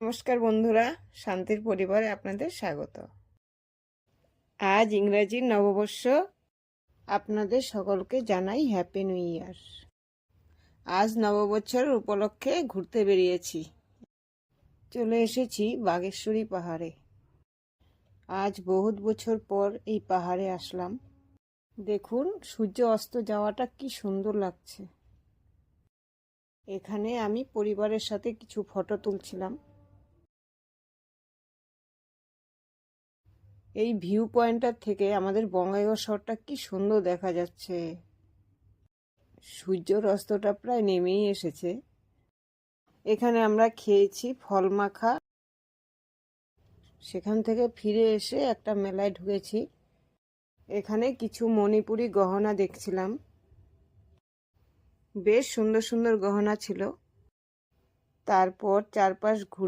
নমস্কার বন্ধুরা, শান্তির পরিবারে আপনাদের স্বাগত। আজ ইংরেজি নববর্ষ। আপনাদের সকলকে জানাই হ্যাপি নিউ ইয়ার। আজ নববছর উপলক্ষে ঘুরতে বেরিয়েছি। চলে এসেছি বাগেশ্বরী পাহাড়ে। আজ বহুত বছর পর এই পাহাড়ে আসলাম। দেখুন সূর্য অস্ত যাওয়াটা কি সুন্দর লাগছে। এখানে আমি পরিবারের সাথে কিছু ফটো তুলছিলাম। এই ভিউ পয়েন্টটার থেকে আমাদের বঙ্গাইগাঁও শহরটা কি সুন্দর দেখা যাচ্ছে। সূর্যের অস্তটা প্রায় নেমেই এসেছে। এখানে আমরা খেয়েছি ফল মাখা। সেখান থেকে ফিরে এসে একটা মেলায় ঢুকেছি। এখানে কিছু মণিপুরি গহনা দেখছিলাম। বেশ সুন্দর সুন্দর গহনা ছিল। তারপর চারপাশ ঘুরে